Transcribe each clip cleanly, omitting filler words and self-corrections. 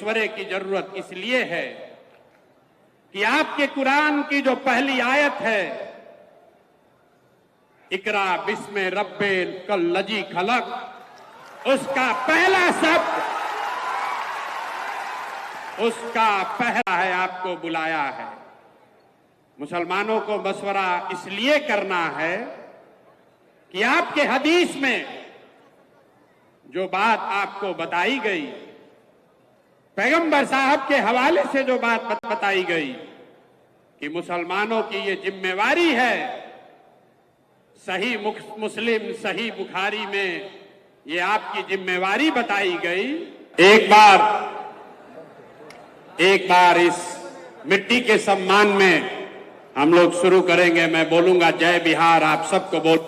मशवरे की जरूरत इसलिए है कि आपके कुरान की जो पहली आयत है, इकरा बिस्मे रब्बिल कल लजी खलक, उसका पहला शब्द, उसका पहला है आपको बुलाया है। मुसलमानों को मशवरा इसलिए करना है कि आपके हदीस में जो बात आपको बताई गई, पैगंबर साहब के हवाले से जो बात बताई गई कि मुसलमानों की ये जिम्मेवारी है, सही मुस्लिम सही बुखारी में ये आपकी जिम्मेवारी बताई गई। एक बार इस मिट्टी के सम्मान में हम लोग शुरू करेंगे। मैं बोलूंगा जय बिहार, आप सबको बोल।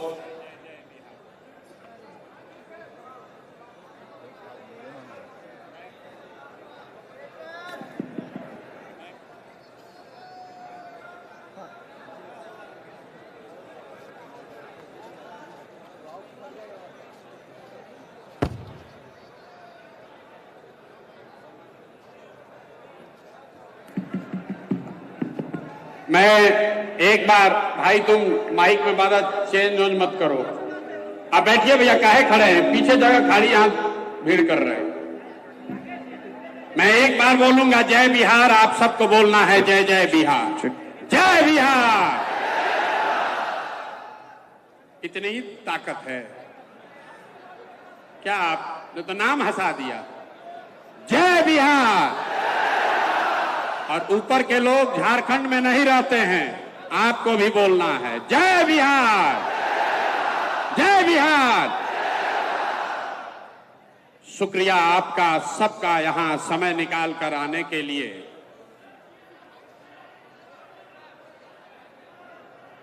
मैं एक बार, भाई तुम माइक में बाधा चेंज मत करो। आप बैठिए भैया, काहे खड़े हैं, पीछे जगह खाली, यहां भीड़ कर रहे हैं। मैं एक बार बोलूंगा जय बिहार, आप सबको बोलना है जय जय बिहार, जय बिहार। इतनी ही ताकत है क्या? आपने तो नाम हंसा दिया, जय बिहार। और ऊपर के लोग झारखंड में नहीं रहते हैं, आपको भी बोलना है जय बिहार, जय बिहार। शुक्रिया आपका सबका यहां समय निकाल कर आने के लिए।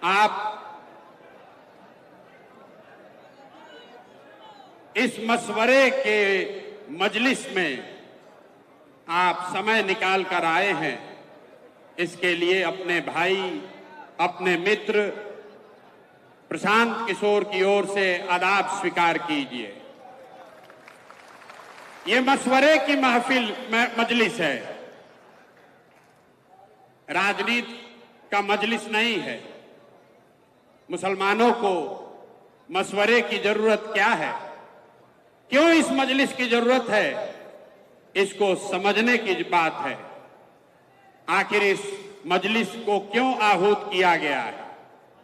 आप इस मशवरे के मजलिस में आप समय निकाल कर आए हैं, इसके लिए अपने भाई, अपने मित्र प्रशांत किशोर की ओर से आदाब स्वीकार कीजिए। ये मशवरे की महफिल मजलिस है, राजनीति का मजलिस नहीं है। मुसलमानों को मशवरे की जरूरत क्या है, क्यों इस मजलिस की जरूरत है, इसको समझने की बात है। आखिर इस मजलिस को क्यों आहूत किया गया है?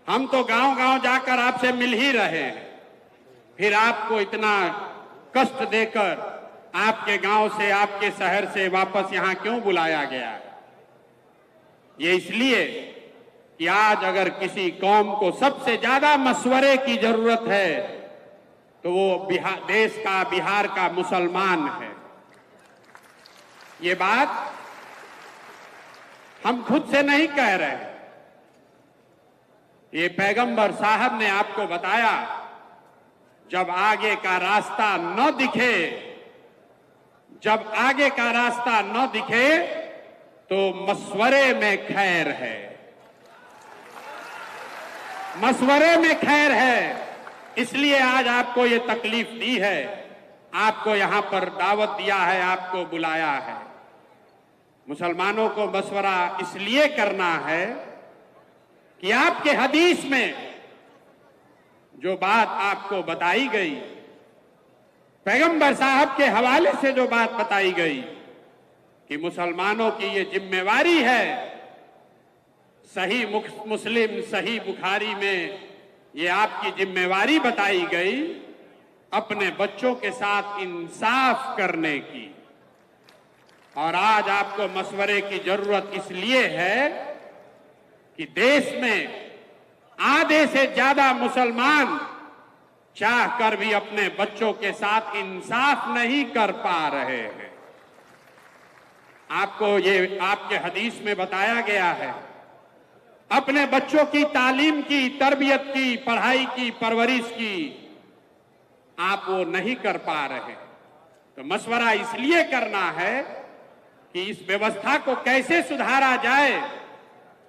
हम तो गांव-गांव जाकर आपसे मिल ही रहे हैं, फिर आपको इतना कष्ट देकर आपके गांव से, आपके शहर से वापस यहां क्यों बुलाया गया है? ये इसलिए कि आज अगर किसी कौम को सबसे ज्यादा मशवरे की जरूरत है तो वो देश का, बिहार का मुसलमान है। ये बात हम खुद से नहीं कह रहे, ये पैगंबर साहब ने आपको बताया। जब आगे का रास्ता न दिखे, जब आगे का रास्ता न दिखे तो मशवरे में खैर है, मशवरे में खैर है। इसलिए आज आपको ये तकलीफ दी है, आपको यहां पर दावत दिया है, आपको बुलाया है। मुसलमानों को मशवरा इसलिए करना है कि आपके हदीस में जो बात आपको बताई गई, पैगंबर साहब के हवाले से जो बात बताई गई कि मुसलमानों की ये जिम्मेवारी है, सही मुस्लिम सही बुखारी में ये आपकी जिम्मेवारी बताई गई, अपने बच्चों के साथ इंसाफ करने की। और आज आपको मशवरे की जरूरत इसलिए है कि देश में आधे से ज्यादा मुसलमान चाहकर भी अपने बच्चों के साथ इंसाफ नहीं कर पा रहे हैं। आपको ये आपके हदीस में बताया गया है, अपने बच्चों की तालीम की, तरबियत की, पढ़ाई की, परवरिश की आप वो नहीं कर पा रहे। तो मशवरा इसलिए करना है कि इस व्यवस्था को कैसे सुधारा जाए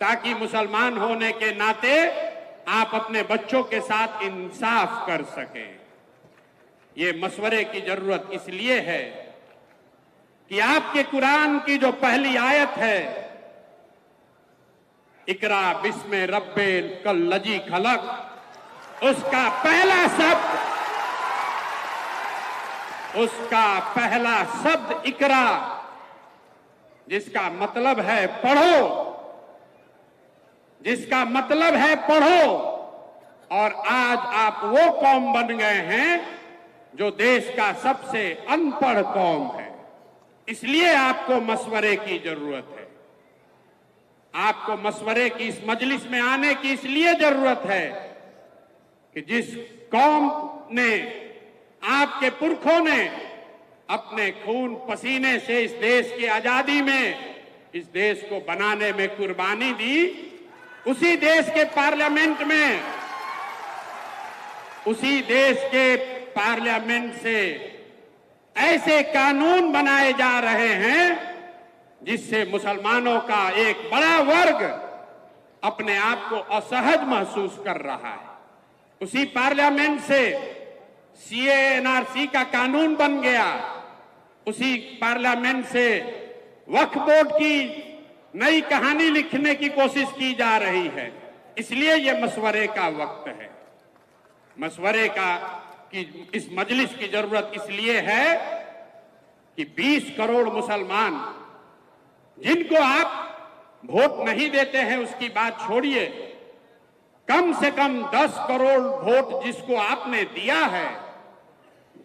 ताकि मुसलमान होने के नाते आप अपने बच्चों के साथ इंसाफ कर सकें। ये मशवरे की जरूरत इसलिए है कि आपके कुरान की जो पहली आयत है, इकरा बिस्मे रब्बिल कल लजी खलक, उसका पहला शब्द इकरा, जिसका मतलब है पढ़ो, जिसका मतलब है पढ़ो। और आज आप वो कौम बन गए हैं जो देश का सबसे अनपढ़ कौम है। इसलिए आपको मशवरे की जरूरत है। आपको मशवरे की इस मजलिस में आने की इसलिए जरूरत है कि जिस कौम ने, आपके पुरखों ने अपने खून पसीने से इस देश की आजादी में, इस देश को बनाने में कुर्बानी दी, उसी देश के पार्लियामेंट से ऐसे कानून बनाए जा रहे हैं जिससे मुसलमानों का एक बड़ा वर्ग अपने आप को असहज महसूस कर रहा है। उसी पार्लियामेंट से सीए एनआरसी का कानून बन गया, उसी पार्लियामेंट से वक्फ बोर्ड की नई कहानी लिखने की कोशिश की जा रही है। इसलिए ये मशवरे का वक्त है। मशवरे की इस मजलिस की जरूरत इसलिए है कि 20 करोड़ मुसलमान जिनको आप वोट नहीं देते हैं उसकी बात छोड़िए, कम से कम 10 करोड़ वोट जिसको आपने दिया है,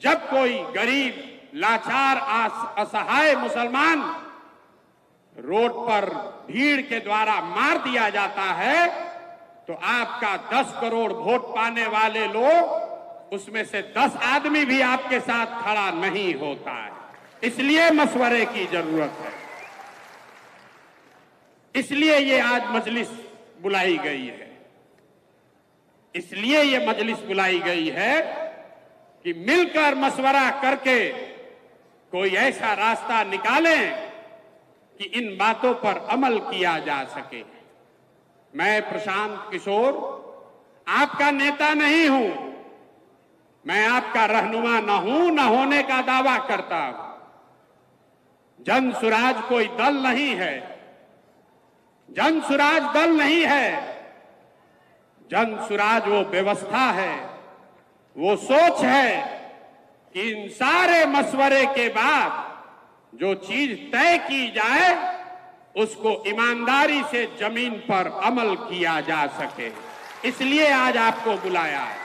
जब कोई गरीब, लाचार, असहाय मुसलमान रोड पर भीड़ के द्वारा मार दिया जाता है, तो आपका 10 करोड़ वोट पाने वाले लोग, उसमें से 10 आदमी भी आपके साथ खड़ा नहीं होता है। इसलिए मशवरे की जरूरत है। इसलिए ये आज मजलिस बुलाई गई है। इसलिए ये मजलिस बुलाई गई है कि मिलकर मशवरा करके कोई ऐसा रास्ता निकालें कि इन बातों पर अमल किया जा सके। मैं प्रशांत किशोर आपका नेता नहीं हूं, मैं आपका रहनुमा न हूं, न होने का दावा करता हूं। जन सुराज कोई दल नहीं है, जन सुराज दल नहीं है। जन सुराज वो व्यवस्था है, वो सोच है कि इन सारे मशवरे के बाद जो चीज तय की जाए उसको ईमानदारी से जमीन पर अमल किया जा सके। इसलिए आज आपको बुलाया है।